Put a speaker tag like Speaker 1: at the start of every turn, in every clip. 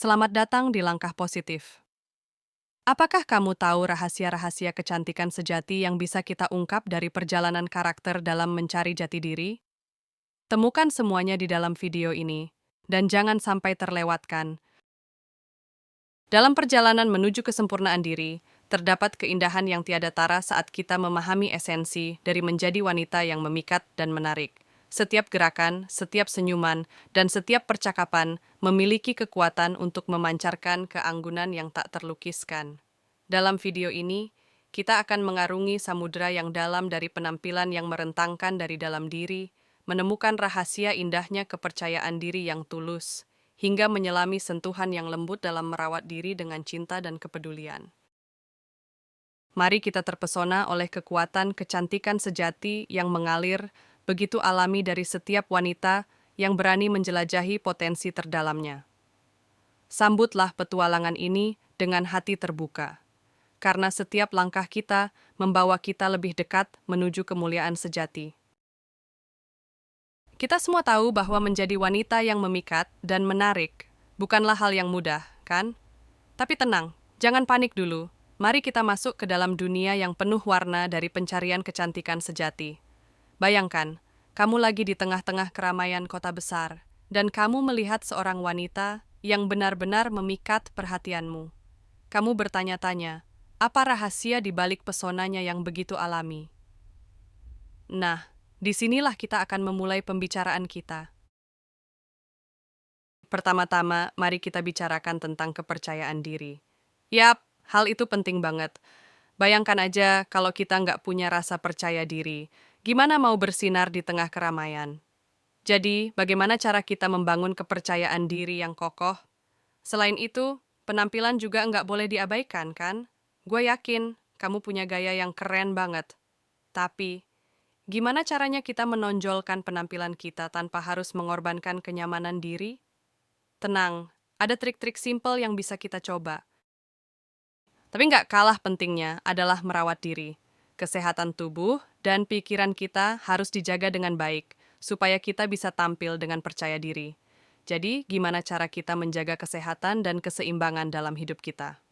Speaker 1: Selamat datang di Langkah Positif. Apakah kamu tahu rahasia-rahasia kecantikan sejati yang bisa kita ungkap dari perjalanan karakter dalam mencari jati diri? Temukan semuanya di dalam video ini, dan jangan sampai terlewatkan. Dalam perjalanan menuju kesempurnaan diri, terdapat keindahan yang tiada tara saat kita memahami esensi dari menjadi wanita yang memikat dan menarik. Setiap gerakan, setiap senyuman, dan setiap percakapan memiliki kekuatan untuk memancarkan keanggunan yang tak terlukiskan. Dalam video ini, kita akan mengarungi samudera yang dalam dari penampilan yang merentangkan dari dalam diri, menemukan rahasia indahnya kepercayaan diri yang tulus, hingga menyelami sentuhan yang lembut dalam merawat diri dengan cinta dan kepedulian. Mari kita terpesona oleh kekuatan kecantikan sejati yang mengalir begitu alami dari setiap wanita yang berani menjelajahi potensi terdalamnya. Sambutlah petualangan ini dengan hati terbuka, karena setiap langkah kita membawa kita lebih dekat menuju kemuliaan sejati. Kita semua tahu bahwa menjadi wanita yang memikat dan menarik bukanlah hal yang mudah, kan? Tapi tenang, jangan panik dulu. Mari kita masuk ke dalam dunia yang penuh warna dari pencarian kecantikan sejati. Bayangkan, kamu lagi di tengah-tengah keramaian kota besar, dan kamu melihat seorang wanita yang benar-benar memikat perhatianmu. Kamu bertanya-tanya, apa rahasia di balik pesonanya yang begitu alami? Nah, disinilah kita akan memulai pembicaraan kita. Pertama-tama, mari kita bicarakan tentang kepercayaan diri. Yap, hal itu penting banget. Bayangkan aja kalau kita nggak punya rasa percaya diri, gimana mau bersinar di tengah keramaian? Jadi, bagaimana cara kita membangun kepercayaan diri yang kokoh? Selain itu, penampilan juga nggak boleh diabaikan, kan? Gue yakin kamu punya gaya yang keren banget. Tapi, gimana caranya kita menonjolkan penampilan kita tanpa harus mengorbankan kenyamanan diri? Tenang, ada trik-trik simpel yang bisa kita coba. Tapi nggak kalah pentingnya adalah merawat diri. Kesehatan tubuh dan pikiran kita harus dijaga dengan baik, supaya kita bisa tampil dengan percaya diri. Jadi, gimana cara kita menjaga kesehatan dan keseimbangan dalam hidup kita?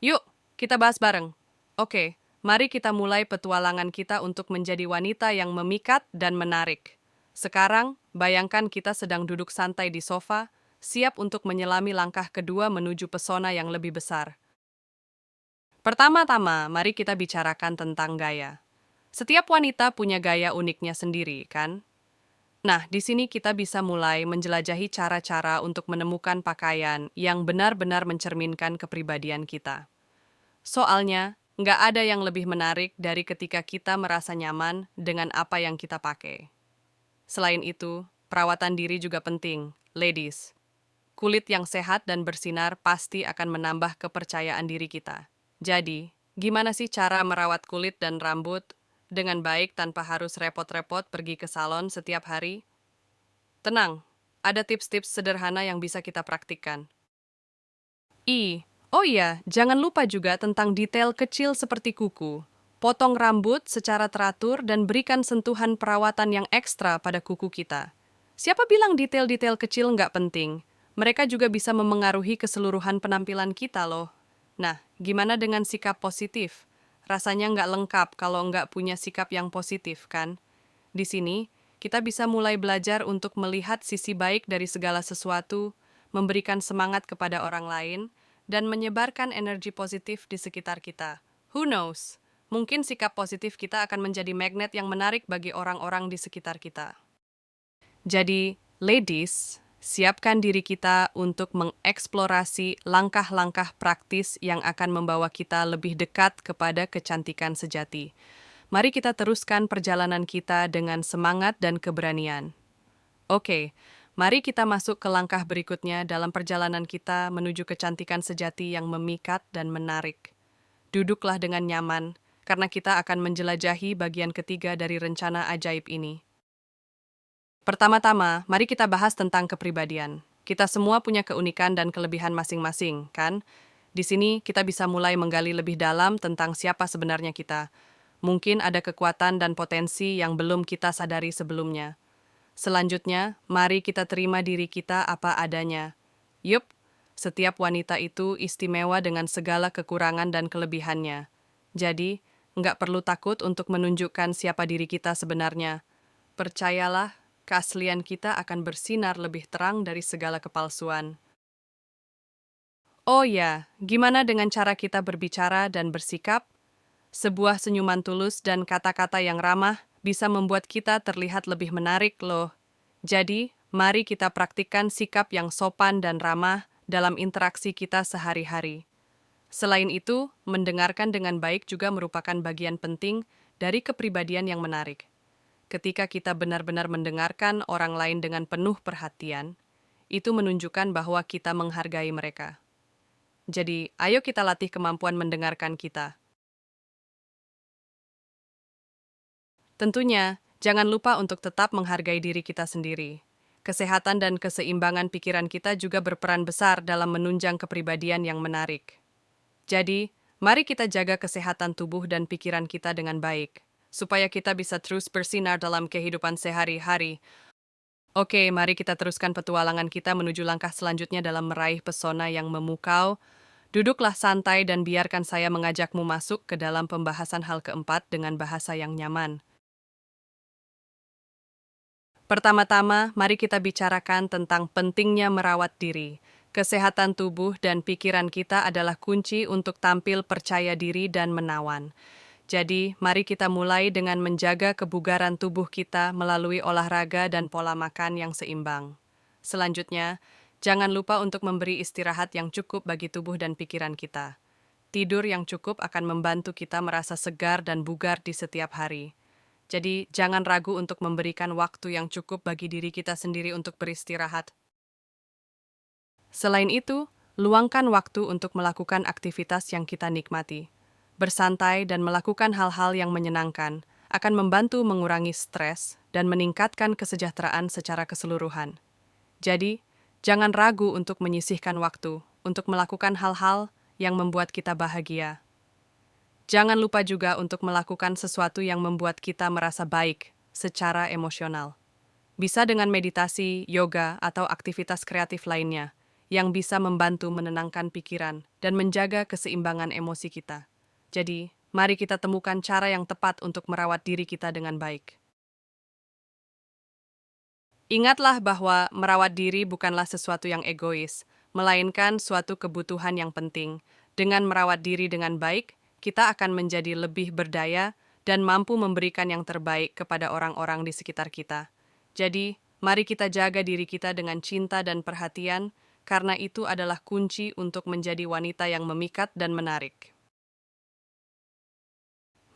Speaker 1: Yuk, kita bahas bareng. Oke, mari kita mulai petualangan kita untuk menjadi wanita yang memikat dan menarik. Sekarang, bayangkan kita sedang duduk santai di sofa, siap untuk menyelami langkah kedua menuju pesona yang lebih besar. Pertama-tama, mari kita bicarakan tentang gaya. Setiap wanita punya gaya uniknya sendiri, kan? Nah, di sini kita bisa mulai menjelajahi cara-cara untuk menemukan pakaian yang benar-benar mencerminkan kepribadian kita. Soalnya, nggak ada yang lebih menarik dari ketika kita merasa nyaman dengan apa yang kita pakai. Selain itu, perawatan diri juga penting, ladies. Kulit yang sehat dan bersinar pasti akan menambah kepercayaan diri kita. Jadi, gimana sih cara merawat kulit dan rambut dengan baik tanpa harus repot-repot pergi ke salon setiap hari? Tenang, ada tips-tips sederhana yang bisa kita praktikkan. Oh iya, jangan lupa juga tentang detail kecil seperti kuku. Potong rambut secara teratur dan berikan sentuhan perawatan yang ekstra pada kuku kita. Siapa bilang detail-detail kecil nggak penting? Mereka juga bisa memengaruhi keseluruhan penampilan kita loh. Nah, gimana dengan sikap positif? Rasanya nggak lengkap kalau nggak punya sikap yang positif, kan? Di sini, kita bisa mulai belajar untuk melihat sisi baik dari segala sesuatu, memberikan semangat kepada orang lain, dan menyebarkan energi positif di sekitar kita. Who knows? Mungkin sikap positif kita akan menjadi magnet yang menarik bagi orang-orang di sekitar kita. Jadi, ladies, siapkan diri kita untuk mengeksplorasi langkah-langkah praktis yang akan membawa kita lebih dekat kepada kecantikan sejati. Mari kita teruskan perjalanan kita dengan semangat dan keberanian. Oke, mari kita masuk ke langkah berikutnya dalam perjalanan kita menuju kecantikan sejati yang memikat dan menarik. Duduklah dengan nyaman, karena kita akan menjelajahi bagian ketiga dari rencana ajaib ini. Pertama-tama, mari kita bahas tentang kepribadian. Kita semua punya keunikan dan kelebihan masing-masing, kan? Di sini kita bisa mulai menggali lebih dalam tentang siapa sebenarnya kita. Mungkin ada kekuatan dan potensi yang belum kita sadari sebelumnya. Selanjutnya, mari kita terima diri kita apa adanya. Yup, Setiap wanita itu istimewa dengan segala kekurangan dan kelebihannya. Jadi, nggak perlu takut untuk menunjukkan siapa diri kita sebenarnya. Percayalah, keaslian kita akan bersinar lebih terang dari segala kepalsuan. Oh ya, gimana dengan cara kita berbicara dan bersikap? Sebuah senyuman tulus dan kata-kata yang ramah bisa membuat kita terlihat lebih menarik loh. Jadi, mari kita praktikkan sikap yang sopan dan ramah dalam interaksi kita sehari-hari. Selain itu, mendengarkan dengan baik juga merupakan bagian penting dari kepribadian yang menarik. Ketika kita benar-benar mendengarkan orang lain dengan penuh perhatian, itu menunjukkan bahwa kita menghargai mereka. Jadi, ayo kita latih kemampuan mendengarkan kita. Tentunya, jangan lupa untuk tetap menghargai diri kita sendiri. Kesehatan dan keseimbangan pikiran kita juga berperan besar dalam menunjang kepribadian yang menarik. Jadi, mari kita jaga kesehatan tubuh dan pikiran kita dengan baik, supaya kita bisa terus bersinar dalam kehidupan sehari-hari. Oke, mari kita teruskan petualangan kita menuju langkah selanjutnya dalam meraih pesona yang memukau. Duduklah santai dan biarkan saya mengajakmu masuk ke dalam pembahasan hal keempat dengan bahasa yang nyaman. Pertama-tama, mari kita bicarakan tentang pentingnya merawat diri. Kesehatan tubuh dan pikiran kita adalah kunci untuk tampil percaya diri dan menawan. Jadi, mari kita mulai dengan menjaga kebugaran tubuh kita melalui olahraga dan pola makan yang seimbang. Selanjutnya, jangan lupa untuk memberi istirahat yang cukup bagi tubuh dan pikiran kita. Tidur yang cukup akan membantu kita merasa segar dan bugar di setiap hari. Jadi, jangan ragu untuk memberikan waktu yang cukup bagi diri kita sendiri untuk beristirahat. Selain itu, luangkan waktu untuk melakukan aktivitas yang kita nikmati. Bersantai dan melakukan hal-hal yang menyenangkan akan membantu mengurangi stres dan meningkatkan kesejahteraan secara keseluruhan. Jadi, jangan ragu untuk menyisihkan waktu untuk melakukan hal-hal yang membuat kita bahagia. Jangan lupa juga untuk melakukan sesuatu yang membuat kita merasa baik secara emosional. Bisa dengan meditasi, yoga, atau aktivitas kreatif lainnya yang bisa membantu menenangkan pikiran dan menjaga keseimbangan emosi kita. Jadi, mari kita temukan cara yang tepat untuk merawat diri kita dengan baik. Ingatlah bahwa merawat diri bukanlah sesuatu yang egois, melainkan suatu kebutuhan yang penting. Dengan merawat diri dengan baik, kita akan menjadi lebih berdaya dan mampu memberikan yang terbaik kepada orang-orang di sekitar kita. Jadi, mari kita jaga diri kita dengan cinta dan perhatian, karena itu adalah kunci untuk menjadi wanita yang memikat dan menarik.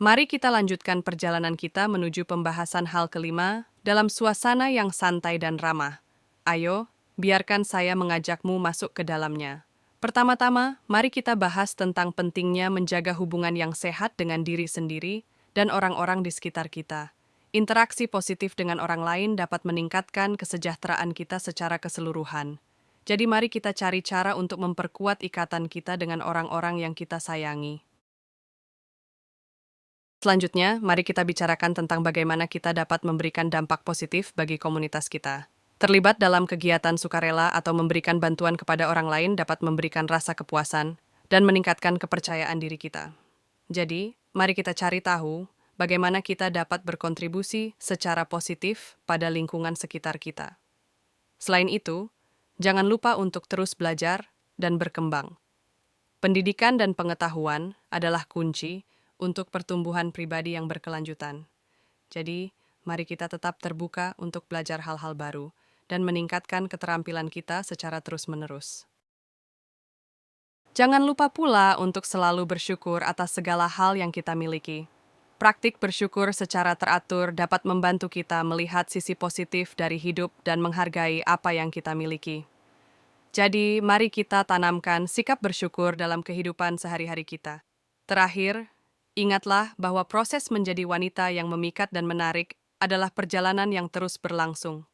Speaker 1: Mari kita lanjutkan perjalanan kita menuju pembahasan hal kelima dalam suasana yang santai dan ramah. Ayo, biarkan saya mengajakmu masuk ke dalamnya. Pertama-tama, mari kita bahas tentang pentingnya menjaga hubungan yang sehat dengan diri sendiri dan orang-orang di sekitar kita. Interaksi positif dengan orang lain dapat meningkatkan kesejahteraan kita secara keseluruhan. Jadi mari kita cari cara untuk memperkuat ikatan kita dengan orang-orang yang kita sayangi. Selanjutnya, mari kita bicarakan tentang bagaimana kita dapat memberikan dampak positif bagi komunitas kita. Terlibat dalam kegiatan sukarela atau memberikan bantuan kepada orang lain dapat memberikan rasa kepuasan dan meningkatkan kepercayaan diri kita. Jadi, mari kita cari tahu bagaimana kita dapat berkontribusi secara positif pada lingkungan sekitar kita. Selain itu, jangan lupa untuk terus belajar dan berkembang. Pendidikan dan pengetahuan adalah kunci untuk pertumbuhan pribadi yang berkelanjutan. Jadi, mari kita tetap terbuka untuk belajar hal-hal baru dan meningkatkan keterampilan kita secara terus-menerus. Jangan lupa pula untuk selalu bersyukur atas segala hal yang kita miliki. Praktik bersyukur secara teratur dapat membantu kita melihat sisi positif dari hidup dan menghargai apa yang kita miliki. Jadi, mari kita tanamkan sikap bersyukur dalam kehidupan sehari-hari kita. Terakhir, ingatlah bahwa proses menjadi wanita yang memikat dan menarik adalah perjalanan yang terus berlangsung.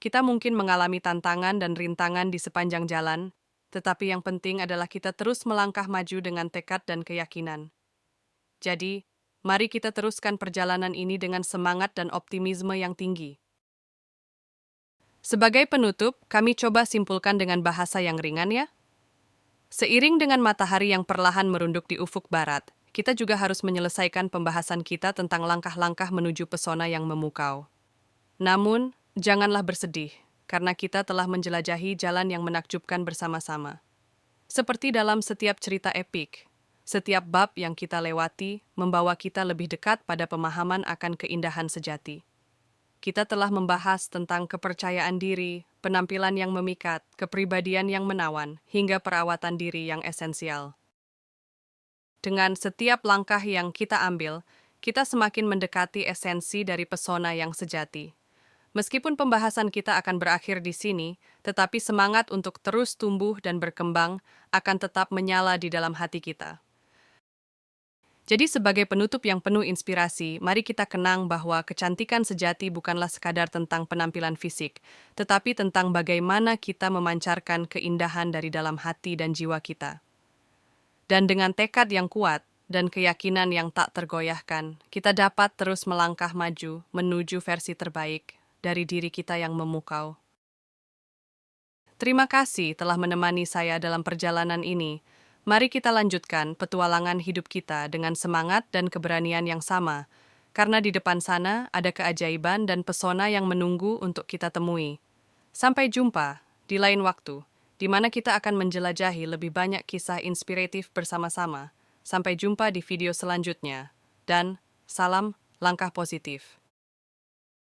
Speaker 1: Kita mungkin mengalami tantangan dan rintangan di sepanjang jalan, tetapi yang penting adalah kita terus melangkah maju dengan tekad dan keyakinan. Jadi, mari kita teruskan perjalanan ini dengan semangat dan optimisme yang tinggi. Sebagai penutup, kami coba simpulkan dengan bahasa yang ringan ya. Seiring dengan matahari yang perlahan merunduk di ufuk barat, kita juga harus menyelesaikan pembahasan kita tentang langkah-langkah menuju pesona yang memukau. Namun, janganlah bersedih, karena kita telah menjelajahi jalan yang menakjubkan bersama-sama. Seperti dalam setiap cerita epik, setiap bab yang kita lewati membawa kita lebih dekat pada pemahaman akan keindahan sejati. Kita telah membahas tentang kepercayaan diri, penampilan yang memikat, kepribadian yang menawan, hingga perawatan diri yang esensial. Dengan setiap langkah yang kita ambil, kita semakin mendekati esensi dari pesona yang sejati. Meskipun pembahasan kita akan berakhir di sini, tetapi semangat untuk terus tumbuh dan berkembang akan tetap menyala di dalam hati kita. Jadi sebagai penutup yang penuh inspirasi, mari kita kenang bahwa kecantikan sejati bukanlah sekadar tentang penampilan fisik, tetapi tentang bagaimana kita memancarkan keindahan dari dalam hati dan jiwa kita. Dan dengan tekad yang kuat dan keyakinan yang tak tergoyahkan, kita dapat terus melangkah maju menuju versi terbaik dari diri kita yang memukau. Terima kasih telah menemani saya dalam perjalanan ini. Mari kita lanjutkan petualangan hidup kita dengan semangat dan keberanian yang sama, karena di depan sana ada keajaiban dan pesona yang menunggu untuk kita temui. Sampai jumpa di lain waktu, di mana kita akan menjelajahi lebih banyak kisah inspiratif bersama-sama. Sampai jumpa di video selanjutnya, dan salam langkah positif.